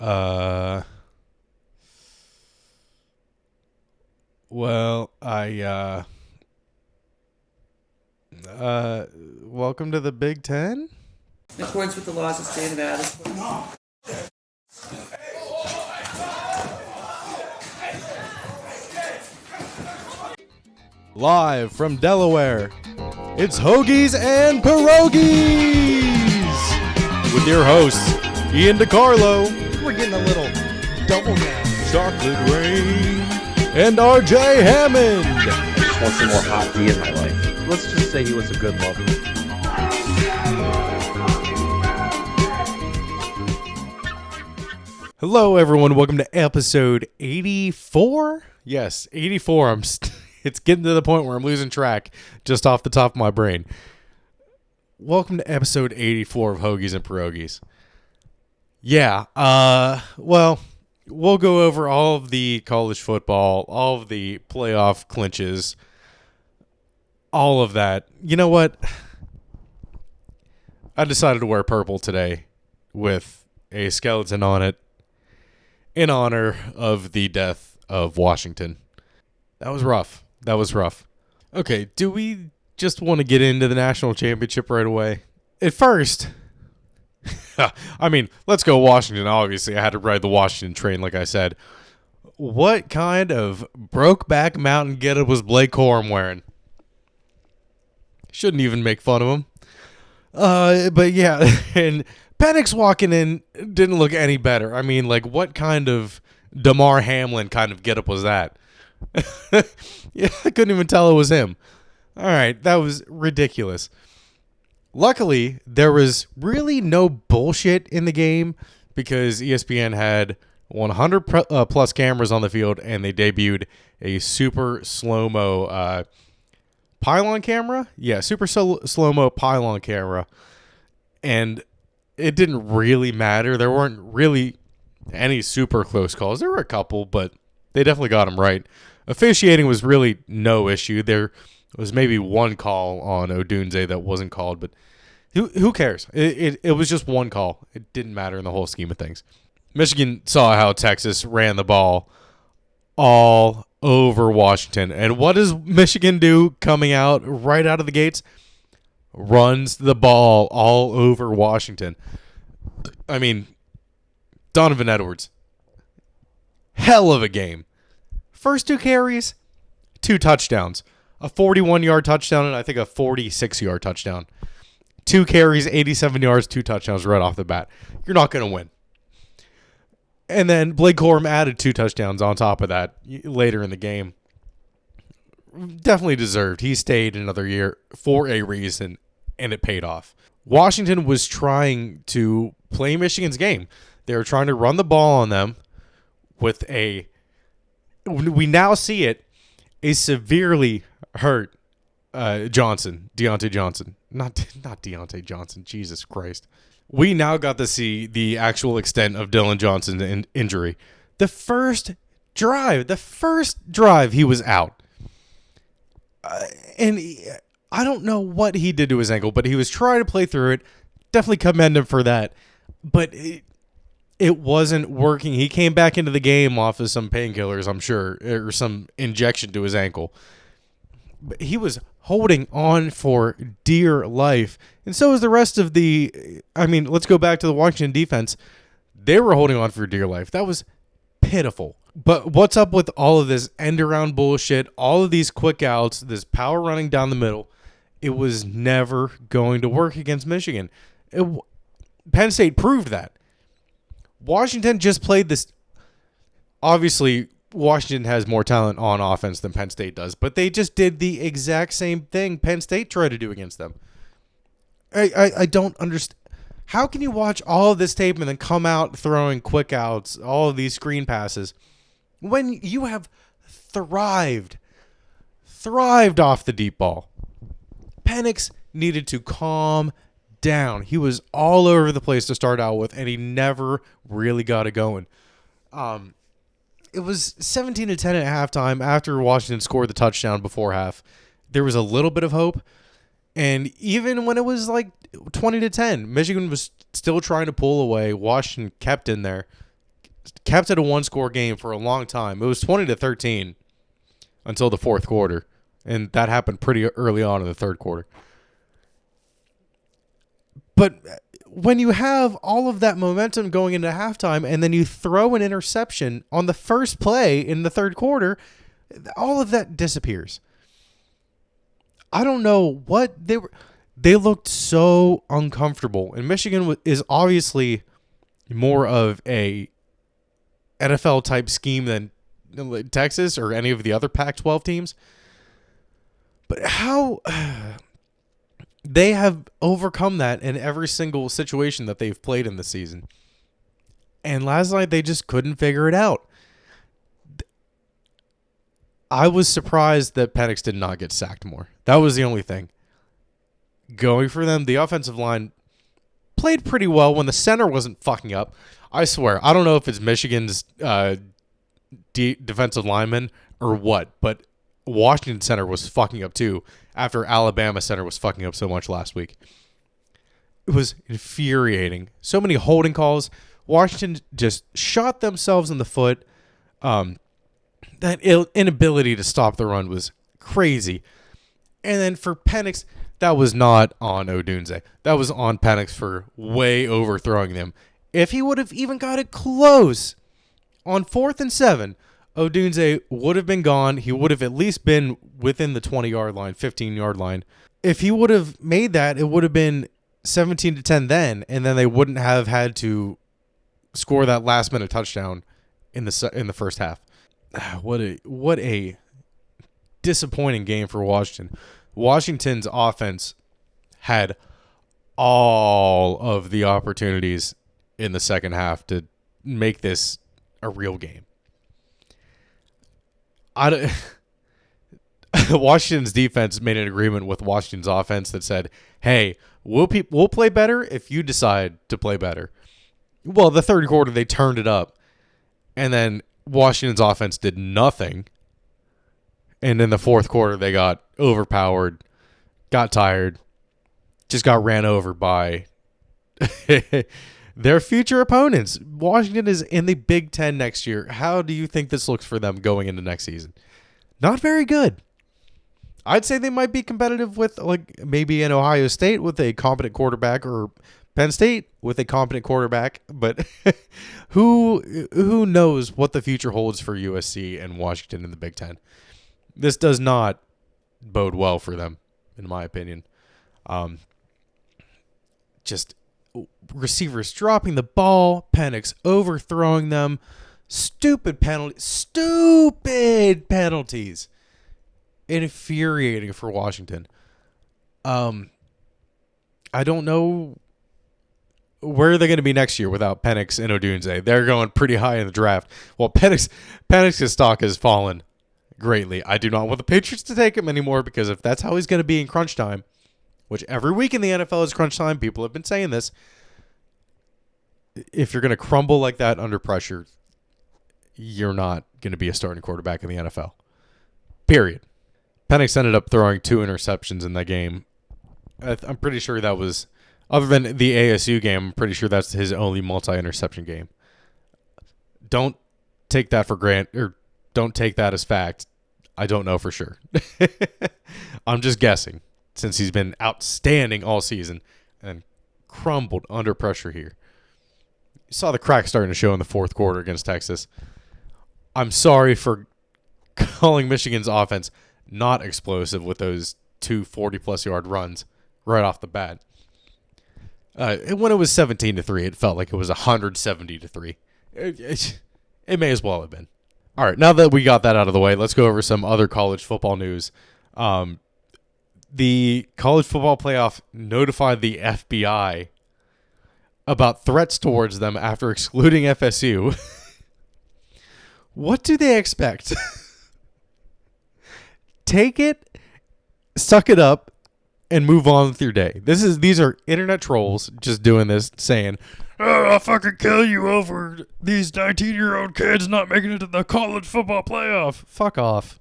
Uh, well, welcome to the Big Ten? In accordance with the laws of the state of Nevada. Live from Delaware, it's Hoagies and Pierogis! With your hosts, Ian DiCarlo. We're getting a little double now. Chocolate Rain, and RJ Hammond. I just want some more hot D in my life. Let's just say he was a good lover. Hello, everyone. Welcome to episode 84. Yes, 84. It's getting to the point where I'm losing track just off the top of my brain. Welcome to episode 84 of Hoagies and Pierogis. Yeah, well, we'll go over all of the college football, all of the playoff clinches, all of that. You know what? I decided to wear purple today with a skeleton on it in honor of the death of Washington. That was rough. Okay, do we just want to get into the national championship right away? At first, I mean, let's go Washington. Obviously, I had to ride the Washington train, like I said. What kind of Brokeback Mountain getup was Blake Corum wearing? Shouldn't even make fun of him. But yeah, and Penix walking in didn't look any better. I mean, like, what kind of Damar Hamlin kind of getup was that? Yeah, I couldn't even tell it was him. All right, that was ridiculous. Luckily, there was really no bullshit in the game because ESPN had 100 plus cameras on the field, and they debuted a super slow-mo pylon camera. Yeah, super slow-mo pylon camera. And it didn't really matter. There weren't really any super close calls. There were a couple, but they definitely got them right. Officiating was really no issue. There was maybe one call on Odunze that wasn't called, but who cares? It was just one call. It didn't matter in the whole scheme of things. Michigan saw how Texas ran the ball all over Washington. And what does Michigan do coming out right out of the gates? Runs the ball all over Washington. I mean, Donovan Edwards. Hell of a game. First 2 carries, 2 touchdowns. A 41-yard touchdown and I think a 46-yard touchdown. 2 carries, 87 yards, 2 touchdowns right off the bat. You're not going to win. And then Blake Corum added 2 touchdowns on top of that later in the game. Definitely deserved. He stayed another year for a reason, and it paid off. Washington was trying to play Michigan's game. They were trying to run the ball on them with we now see it, a severely hurt Deontay Johnson. Not Deontay Johnson. Jesus Christ. We now got to see the actual extent of Dylan Johnson's injury. The first drive he was out. And I don't know what he did to his ankle, but he was trying to play through it. Definitely commend him for that. But it wasn't working. He came back into the game off of some painkillers, I'm sure, or some injection to his ankle. But he was holding on for dear life. And so was the rest of let's go back to the Washington defense. They were holding on for dear life. That was pitiful. But what's up with all of this end-around bullshit, all of these quick outs, this power running down the middle? It was never going to work against Michigan. Penn State proved that. Washington just played this. Obviously, Washington has more talent on offense than Penn State does, but they just did the exact same thing Penn State tried to do against them. I don't understand. How can you watch all of this tape and then come out throwing quick outs, all of these screen passes, when you have thrived off the deep ball? Penix needed to calm down. He was all over the place to start out with, and he never really got it going. It was 17-10 at halftime after Washington scored the touchdown before half. There was a little bit of hope, and even when it was like 20-10, Michigan was still trying to pull away. Washington kept in there. kept it a one-score game for a long time. It was 20-13 until the fourth quarter, and that happened pretty early on in the third quarter. But when you have all of that momentum going into halftime and then you throw an interception on the first play in the third quarter, all of that disappears. I don't know what they were. They looked so uncomfortable. And Michigan is obviously more of a NFL type scheme than Texas or any of the other Pac-12 teams. But how they have overcome that in every single situation that they've played in the season. And last night they just couldn't figure it out. I was surprised that Penix did not get sacked more. That was the only thing. Going for them, the offensive line played pretty well when the center wasn't fucking up. I swear, I don't know if it's Michigan's defensive lineman or what, but Washington center was fucking up too after Alabama center was fucking up so much last week. It was infuriating. So many holding calls. Washington just shot themselves in the foot. That inability to stop the run was crazy. And then for Penix, that was not on Odunze. That was on Penix for way overthrowing them. If he would have even got it close on 4th and 7, Odunze would have been gone. He would have at least been within the 20-yard line, 15-yard line. If he would have made that, it would have been 17-10 then, and then they wouldn't have had to score that last-minute touchdown in the first half. What a disappointing game for Washington. Washington's offense had all of the opportunities in the second half to make this a real game. Washington's defense made an agreement with Washington's offense that said, hey, we'll play better if you decide to play better. Well, the third quarter, they turned it up. And then Washington's offense did nothing. And in the fourth quarter, they got overpowered, got tired, just got ran over by their future opponents. Washington is in the Big Ten next year. How do you think this looks for them going into next season? Not very good. I'd say they might be competitive with like maybe an Ohio State with a competent quarterback or Penn State with a competent quarterback, but who knows what the future holds for USC and Washington in the Big Ten. This does not bode well for them, in my opinion. Just receivers dropping the ball, Penix overthrowing them, stupid penalties. Infuriating for Washington. I don't know where are they going to be next year without Penix and Odunze. They're going pretty high in the draft. Well, Penix's stock has fallen greatly. I do not want the Patriots to take him anymore because if that's how he's going to be in crunch time, which every week in the NFL is crunch time, people have been saying this, if you're going to crumble like that under pressure, you're not going to be a starting quarterback in the NFL. Period. Penix ended up throwing 2 interceptions in that game. I'm pretty sure that was, other than the ASU game, I'm pretty sure that's his only multi-interception game. Don't take that for granted, or don't take that as fact. I don't know for sure. I'm just guessing, since he's been outstanding all season and crumbled under pressure here. You saw the crack starting to show in the fourth quarter against Texas. I'm sorry for calling Michigan's offense not explosive with those 2 40-plus yard runs right off the bat. When it was 17-3, it felt like it was 170-3. It may as well have been. All right, now that we got that out of the way, let's go over some other college football news. The college football playoff notified the FBI about threats towards them after excluding FSU. What do they expect? Take it, suck it up, and move on with your day. These are internet trolls just doing this, saying, "Oh, I'll fucking kill you over these 19-year-old kids not making it to the college football playoff." Fuck off.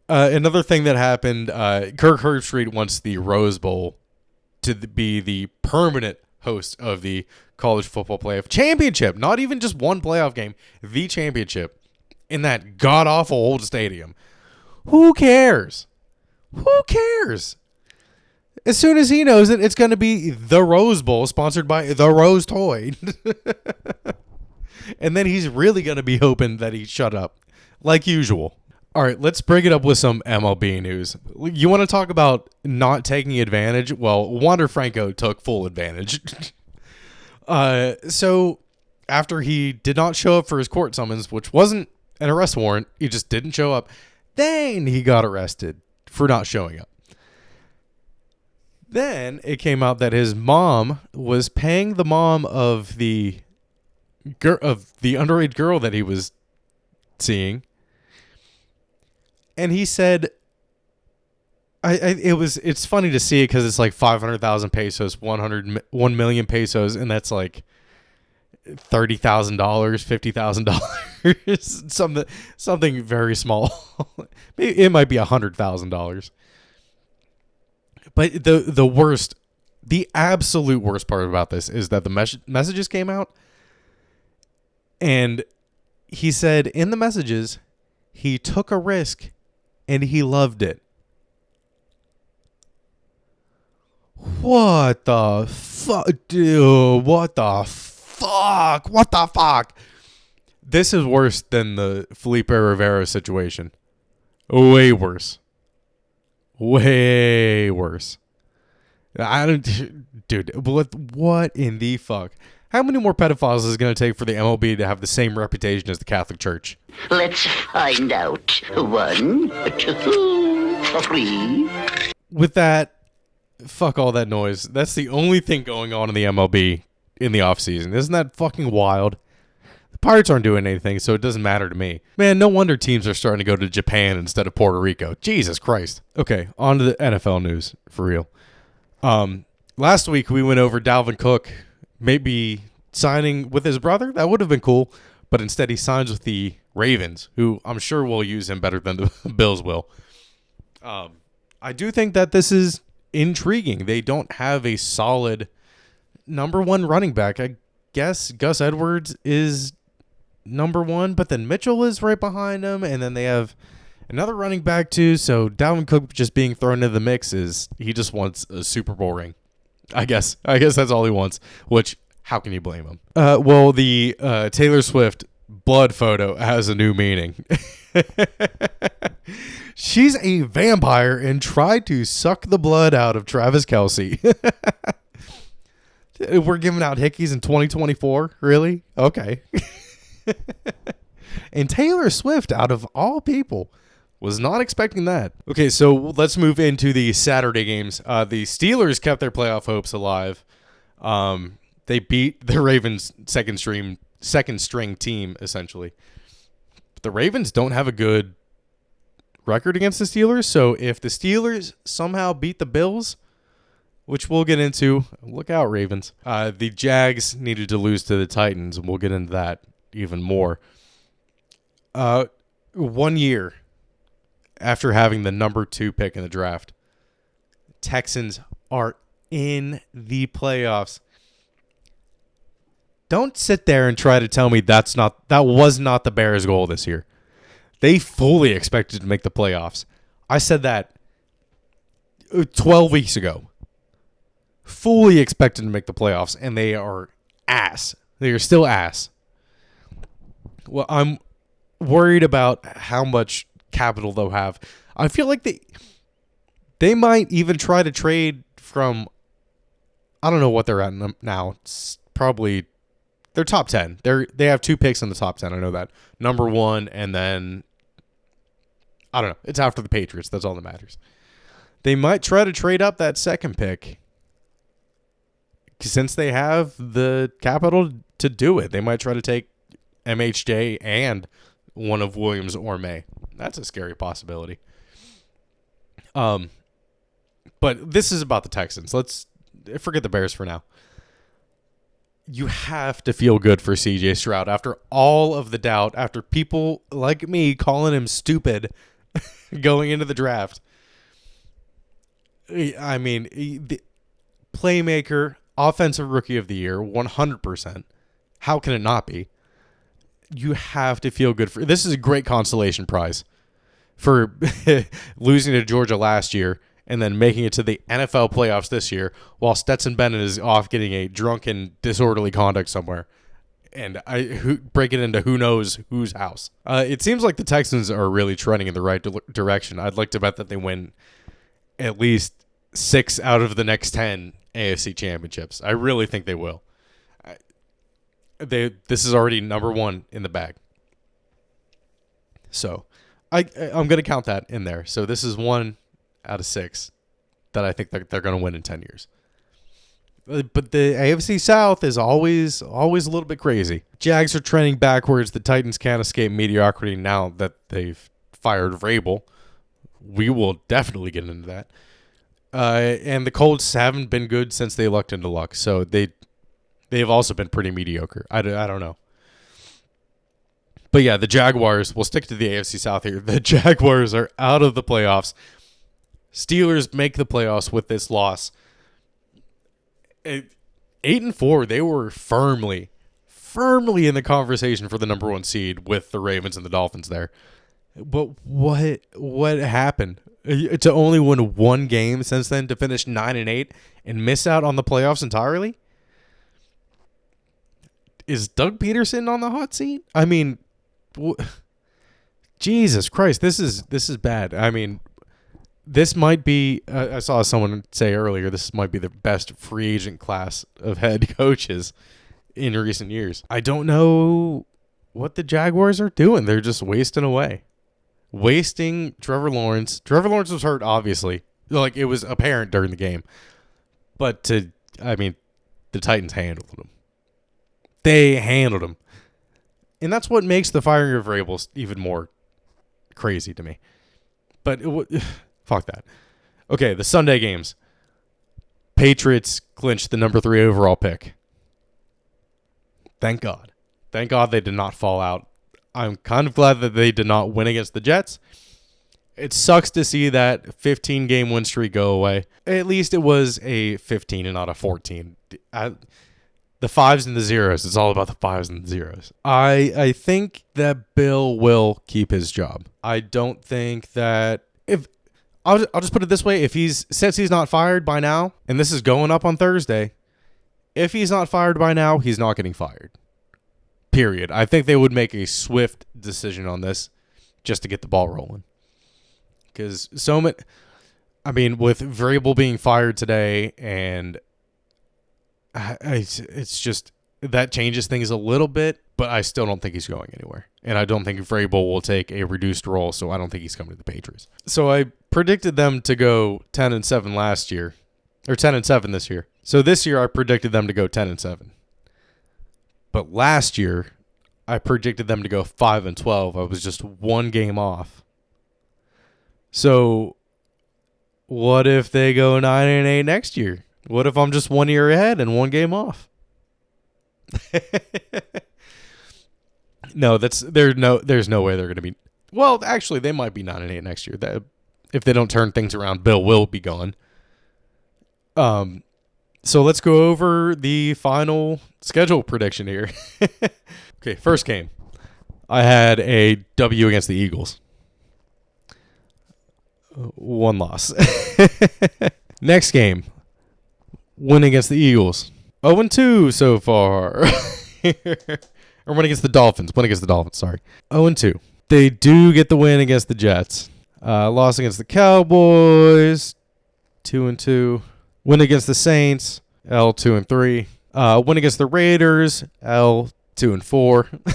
Another thing that happened, Kirk Herbstreit wants the Rose Bowl to be the permanent host of the college football playoff championship. Not even just one playoff game, the championship in that god-awful old stadium. Who cares? Who cares? As soon as he knows it, it's going to be the Rose Bowl, sponsored by the Rose Toy. And then he's really going to be hoping that he shut up, like usual. All right, let's bring it up with some MLB news. You want to talk about not taking advantage? Well, Wander Franco took full advantage. So after he did not show up for his court summons, which wasn't an arrest warrant, he just didn't show up, then he got arrested for not showing up. Then it came out that his mom was paying the mom of the underage girl that he was seeing. And he said, it's funny to see it because it's like 500,000 pesos, 1 million pesos, and that's like $30,000, $50,000, something very small. It might be $100,000. But the absolute worst part about this is that the messages came out, and he said in the messages he took a risk and he loved it. What the fuck, dude? What the fuck? What the fuck? This is worse than the Felipe Rivera situation. Way worse. Way worse. Dude, what in the fuck? How many more pedophiles is it going to take for the MLB to have the same reputation as the Catholic Church? Let's find out. 1, 2, 3. With that, fuck all that noise. That's the only thing going on in the MLB in the offseason. Isn't that fucking wild? The Pirates aren't doing anything, so it doesn't matter to me. Man, no wonder teams are starting to go to Japan instead of Puerto Rico. Jesus Christ. Okay, on to the NFL news, for real. Last week we went over Dalvin Cook maybe signing with his brother. That would have been cool, but instead he signs with the Ravens, who I'm sure will use him better than the Bills will. I do think that this is intriguing. They don't have a solid number one running back. I guess Gus Edwards is number one, but then Mitchell is right behind him, and then they have another running back too. So Dalvin Cook just being thrown into the mix is he just wants a Super Bowl ring. I guess that's all he wants, which how can you blame him? Well, the Taylor Swift blood photo has a new meaning. She's a vampire and tried to suck the blood out of Travis Kelce. We're giving out hickeys in 2024? Really? Okay. And Taylor Swift, out of all people, was not expecting that. Okay, so let's move into the Saturday games. The Steelers kept their playoff hopes alive. They beat the Ravens' second string team, essentially. But the Ravens don't have a good record against the Steelers, so if the Steelers somehow beat the Bills, which we'll get into, look out, Ravens. The Jags needed to lose to the Titans, and we'll get into that even more. 1 year after having the number 2 pick in the draft, Texans are in the playoffs. Don't sit there and try to tell me that was not the Bears' goal this year. They fully expected to make the playoffs. I said that 12 weeks ago. Fully expected to make the playoffs, and they are ass. They are still ass. Well, I'm worried about how much capital they'll have. I feel like they might even try to trade from, I don't know what they're at now. It's probably they're top 10. They have 2 picks in the top 10. I know that. Number 1, and then I don't know. It's after the Patriots. That's all that matters. They might try to trade up that second pick. Since they have the capital to do it, they might try to take MHJ and one of Williams or May. That's a scary possibility. But this is about the Texans. Let's forget the Bears for now. You have to feel good for CJ Stroud after all of the doubt, after people like me calling him stupid going into the draft. I mean, the playmaker, Offensive Rookie of the Year, 100%. How can it not be? You have to feel good for this is a great consolation prize for losing to Georgia last year and then making it to the NFL playoffs this year while Stetson Bennett is off getting a drunken, disorderly conduct somewhere and break it into who knows whose house. It seems like the Texans are really trending in the right direction. I'd like to bet that they win at least 6 out of the next 10 AFC championships. I really think they will. This is already number 1 in the bag. So I'm going to count that in there. So this is 1 out of 6 that I think they're going to win in 10 years. But the AFC South is always a little bit crazy. Jags are trending backwards. The Titans can't escape mediocrity now that they've fired Vrabel. We will definitely get into that. And the Colts haven't been good since they lucked into luck. So they've also been pretty mediocre. I don't know. But yeah, the Jaguars, we'll stick to the AFC South here. The Jaguars are out of the playoffs. Steelers make the playoffs with this loss. 8-4, they were firmly in the conversation for the number 1 seed with the Ravens and the Dolphins there. But what happened? To only win 1 game since then, to finish 9-8 and miss out on the playoffs entirely? Is Doug Peterson on the hot seat? I mean, Jesus Christ, this is bad. I mean, this might be, I saw someone say earlier, this might be the best free agent class of head coaches in recent years. I don't know what the Jaguars are doing. They're just wasting away. Wasting Trevor Lawrence. Trevor Lawrence was hurt, obviously. Like, it was apparent during the game. But the Titans handled him. They handled him. And that's what makes the firing of Vrabel even more crazy to me. But fuck that. Okay, the Sunday games. Patriots clinched the number 3 overall pick. Thank God. Thank God they did not fall out. I'm kind of glad that they did not win against the Jets. It sucks to see that 15-game win streak go away. At least it was a 15 and not a 14. The 5s and the 0s. It's all about the 5s and the 0s. I think that Bill will keep his job. I don't think that I'll just put it this way. Since he's not fired by now, and this is going up on Thursday, if he's not fired by now, he's not getting fired. Period. I think they would make a swift decision on this just to get the ball rolling. Because with Vrabel being fired today, and it's just that changes things a little bit, but I still don't think he's going anywhere. And I don't think Vrabel will take a reduced role, so I don't think he's coming to the Patriots. So I predicted them to go 10-7 last year, or 10-7 this year. So this year I predicted them to go 10-7. But last year I predicted them to go 5-12. I was just 1 game off. So what if they go 9-8 next year? What if I'm just 1 year ahead and 1 game off? No, there's no way they're going to be. Well, actually, they might be 9-8 next year. If they don't turn things around, Bill will be gone. So let's go over the final schedule prediction here. Okay, first game. I had a W against the Eagles. 1 loss. Next game. Win against the Eagles. 0-2 so far. Or win against the Dolphins. Sorry. 0-2. They do get the win against the Jets. Loss against the Cowboys. 2-2. Win against the Saints. L 2-3. Win against the Raiders. L 2-4.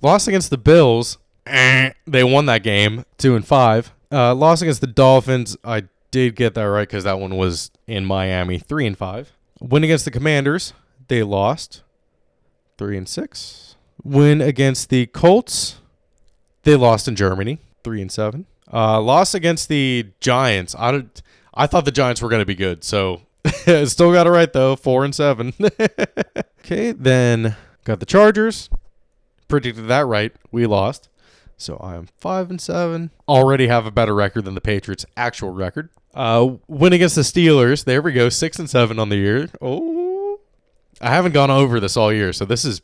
Loss against the Bills. They won that game. 2-5. Loss against the Dolphins. I did get that right because that one was in Miami. 3-5. Win against the Commanders. They lost. 3-6. Win against the Colts. They lost in Germany. 3-7. Loss against the Giants. I thought the Giants were going to be good, so still got it right though. 4-7. Okay, then got the Chargers. Predicted that right. We lost. So I am 5-7. Already have a better record than the Patriots' actual record. Win against the Steelers. There we go. 6-7 on the year. Oh, I haven't gone over this all year, so this is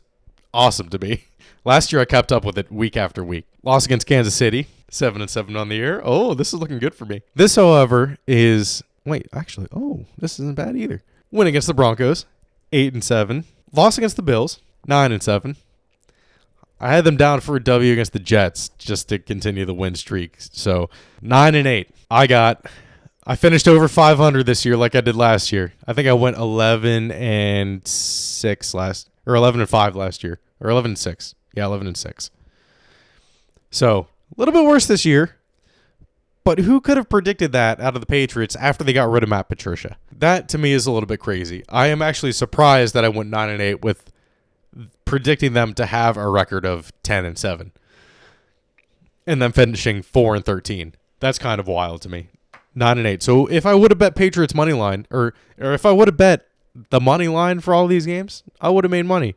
awesome to me. Last year I kept up with it week after week. Loss against Kansas City, 7-7 on the year. Oh, this is looking good for me. This, however, is this isn't bad either. Win against the Broncos, 8-7. Loss against the Bills, 9-7. I had them down for a W against the Jets just to continue the win streak. So 9-8. I finished over 500 this year like I did last year. I think I went 11-5 last year, or 11-6. Yeah, 11-6. So a little bit worse this year. But who could have predicted that out of the Patriots after they got rid of Matt Patricia? That to me is a little bit crazy. I am actually surprised that I went 9-8 with predicting them to have a record of 10-7 and then finishing 4-13. That's kind of wild to me. 9-8. So if I would have bet Patriots money line, or if I would have bet the money line for all these games, I would have made money.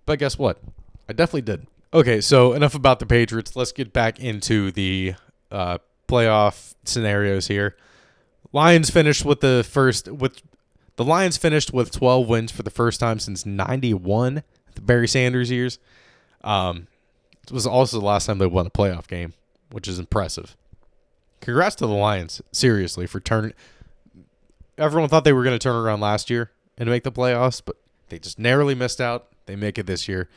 But guess what? I definitely did. Okay, so enough about the Patriots. Let's get back into the playoff scenarios here. Lions finished with 12 wins for the first time since 91, the Barry Sanders years. It was also the last time they won a playoff game, which is impressive. Congrats to the Lions, seriously, for turning. Everyone thought they were going to turn around last year and make the playoffs, but they just narrowly missed out. They make it this year.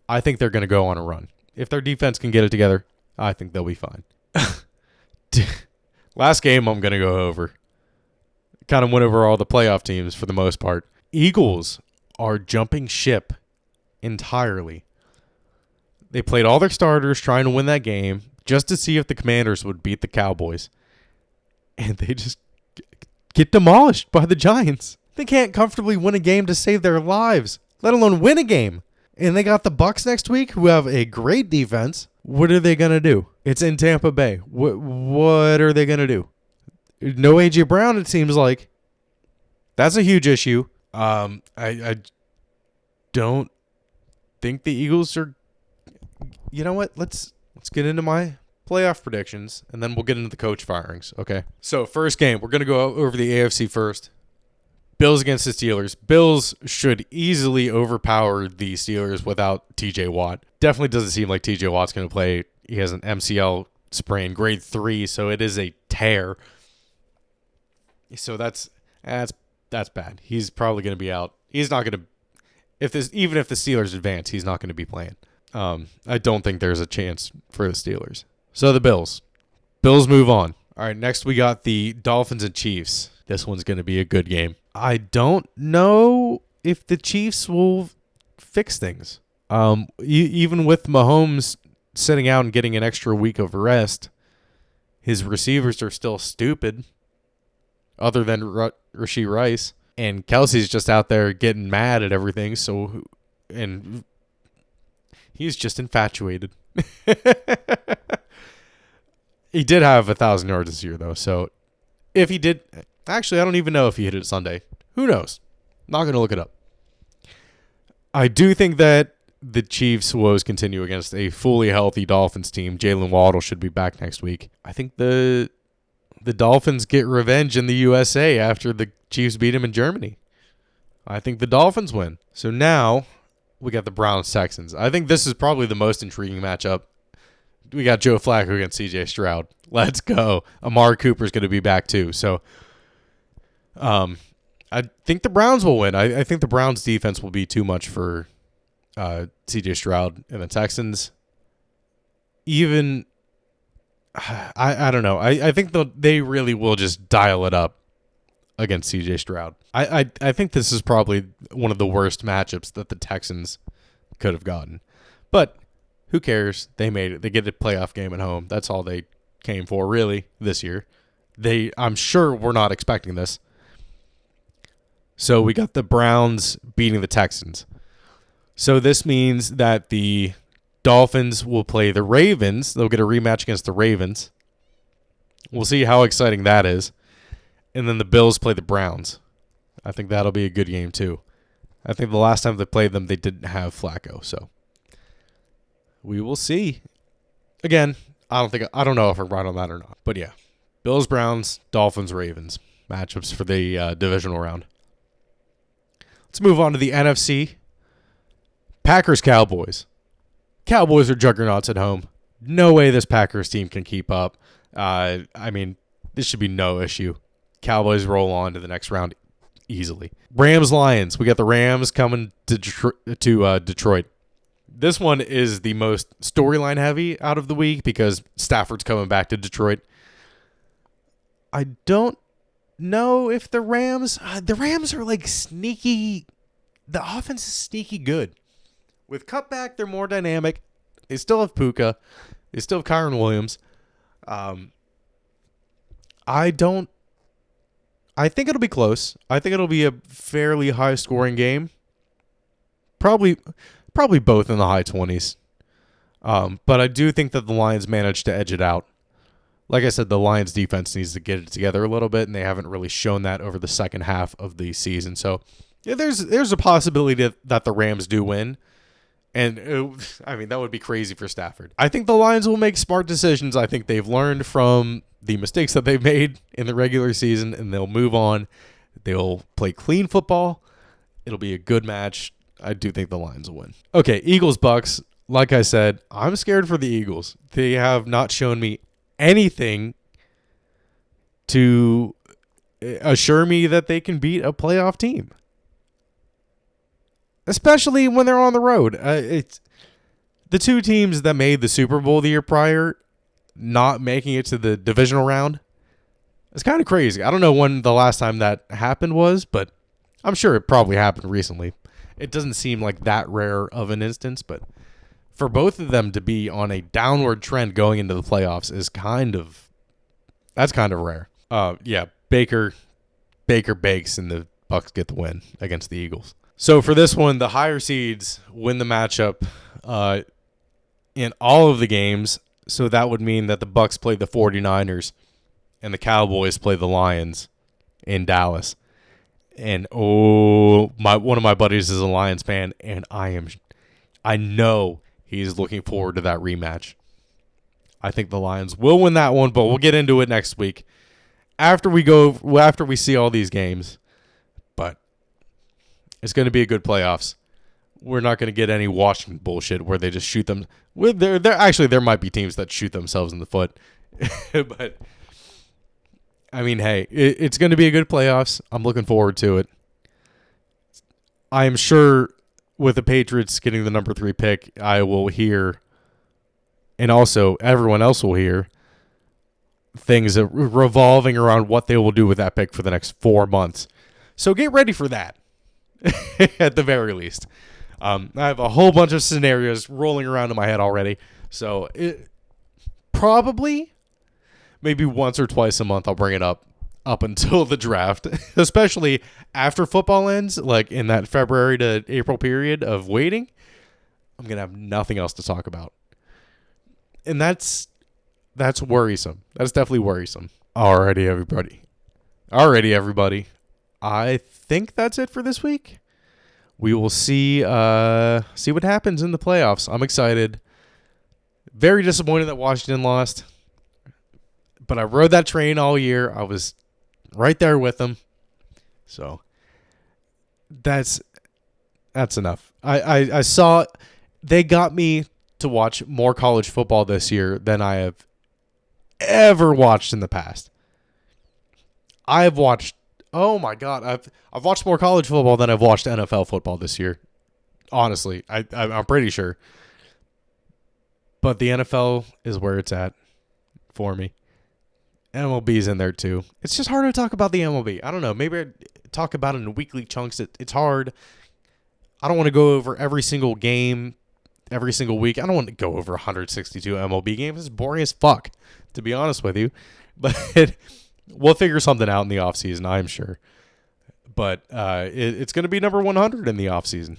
I think they're going to go on a run. If their defense can get it together, I think they'll be fine. Last game, I'm going to go over. Kind of went over all the playoff teams for the most part. Eagles are jumping ship entirely. They played all their starters trying to win that game just to see if the Commanders would beat the Cowboys. And they just get demolished by the Giants. They can't comfortably win a game to save their lives, let alone win a game. And they got the Bucs next week, who have a great defense. What are they going to do? It's in Tampa Bay. What are they going to do? No A.J. Brown, it seems like. That's a huge issue. I don't think the Eagles are... You know what? Let's get into my playoff predictions, and then we'll get into the coach firings, okay? So, first game, we're going to go over the AFC first. Bills against the Steelers. Bills should easily overpower the Steelers without TJ Watt. Definitely doesn't seem like TJ Watt's going to play. He has an MCL sprain, grade 3, so it is a tear. So that's bad. He's probably going to be out. He's not going to... Even if the Steelers advance, he's not going to be playing. I don't think there's a chance for the Steelers. So the Bills. Bills move on. All right, next we got the Dolphins and Chiefs. This one's going to be a good game. I don't know if the Chiefs will fix things. Even with Mahomes sitting out and getting an extra week of rest, his receivers are still stupid, other than Rashee Rice. And Kelsey's just out there getting mad at everything. And he's just infatuated. He did have 1,000 yards this year, though. So if he did... Actually, I don't even know if he hit it Sunday. Who knows? Not going to look it up. I do think that the Chiefs' woes continue against a fully healthy Dolphins team. Jalen Waddle should be back next week. I think the Dolphins get revenge in the USA after the Chiefs beat him in Germany. I think the Dolphins win. So now we got the Browns-Texans. I think this is probably the most intriguing matchup. We got Joe Flacco against C.J. Stroud. Let's go. Amari Cooper's going to be back too. So I think the Browns will win. I think the Browns' defense will be too much for C.J. Stroud and the Texans. Even, I don't know. I think they really will just dial it up against C.J. Stroud. I think this is probably one of the worst matchups that the Texans could have gotten. But who cares? They made it. They get a playoff game at home. That's all they came for, really, this year. I'm sure we're not expecting this. So we got the Browns beating the Texans. So this means that the Dolphins will play the Ravens. They'll get a rematch against the Ravens. We'll see how exciting that is. And then the Bills play the Browns. I think that'll be a good game too. I think the last time they played them, they didn't have Flacco. So we will see. Again, I don't know if I'm right on that or not. But yeah, Bills, Browns, Dolphins, Ravens matchups for the divisional round. Let's move on to the NFC. Packers, Cowboys. Cowboys are juggernauts at home. No way this Packers team can keep up. I mean, this should be no issue. Cowboys roll on to the next round easily. Rams, Lions. We got the Rams coming to Detroit. This one is the most storyline heavy out of the week because Stafford's coming back to Detroit. I don't know if the Rams are like sneaky. The offense is sneaky good. With cutback, they're more dynamic. They still have Puka. They still have Kyron Williams. I think it'll be close. I think it'll be a fairly high scoring game. Probably both in the high 20s. But I do think that the Lions managed to edge it out. Like I said, the Lions defense needs to get it together a little bit, and they haven't really shown that over the second half of the season. So, yeah, there's a possibility that the Rams do win. And, that would be crazy for Stafford. I think the Lions will make smart decisions. I think they've learned from the mistakes that they've made in the regular season, and they'll move on. They'll play clean football. It'll be a good match. I do think the Lions will win. Okay, Eagles, Bucks. Like I said, I'm scared for the Eagles. They have not shown me anything to assure me that they can beat a playoff team. Especially when they're on the road. It's the two teams that made the Super Bowl the year prior not making it to the divisional round. It's kind of crazy. I don't know when the last time that happened was, but I'm sure it probably happened recently. It doesn't seem like that rare of an instance, but for both of them to be on a downward trend going into the playoffs is kind of rare. Baker bakes and the Bucks get the win against the Eagles. So for this one, the higher seeds win the matchup in all of the games. So that would mean that the Bucks play the 49ers and the Cowboys play the Lions in Dallas. And one of my buddies is a Lions fan, and I know he's looking forward to that rematch. I think the Lions will win that one, but we'll get into it next week after we see all these games. But it's going to be a good playoffs. We're not going to get any Washington bullshit where they just shoot them. There might be teams that shoot themselves in the foot. But, hey, it's going to be a good playoffs. I'm looking forward to it. I am sure with the Patriots getting the number 3 pick, I will hear, and also everyone else will hear, things revolving around what they will do with that pick for the next 4 months. So get ready for that, at the very least. I have a whole bunch of scenarios rolling around in my head already. So it probably maybe once or twice a month I'll bring it up until the draft, especially after football ends, like in that February to April period of waiting. I'm going to have nothing else to talk about. And that's worrisome. That's definitely worrisome. Alrighty, everybody. I think that's it for this week. We will see what happens in the playoffs. I'm excited. Very disappointed that Washington lost. But I rode that train all year. I was right there with them. So that's enough. I saw they got me to watch more college football this year than I have ever watched in the past. I've watched I've watched more college football than I've watched NFL football this year. Honestly, I'm pretty sure. But the NFL is where it's at for me. MLB's in there too. It's just hard to talk about the MLB. I don't know. Maybe I talk about it in weekly chunks. It's hard. I don't want to go over every single game every single week. I don't want to go over 162 MLB games. It's boring as fuck, to be honest with you. But we'll figure something out in the offseason, I'm sure. But it's going to be number 100 in the offseason.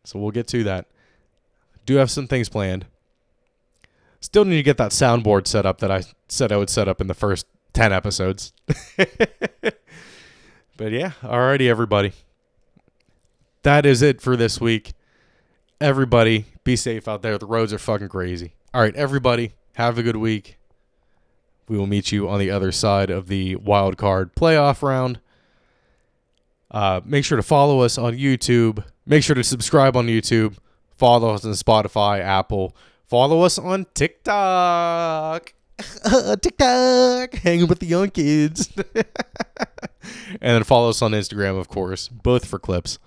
So we'll get to that. Do have some things planned. Still need to get that soundboard set up that I said I would set up in the first 10 episodes. But yeah, alrighty, everybody. That is it for this week. Everybody, be safe out there. The roads are fucking crazy. All right, everybody, have a good week. We will meet you on the other side of the wild card playoff round. Make sure to follow us on YouTube. Make sure to subscribe on YouTube. Follow us on Spotify, Apple. Follow us on TikTok. TikTok. Hanging with the young kids. And then follow us on Instagram, of course. Both for clips.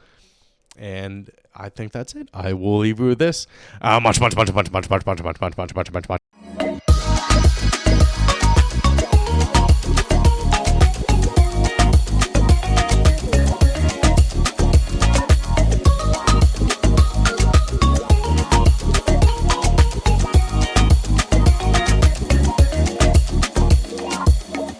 And I think that's it. I will leave you with this. Much.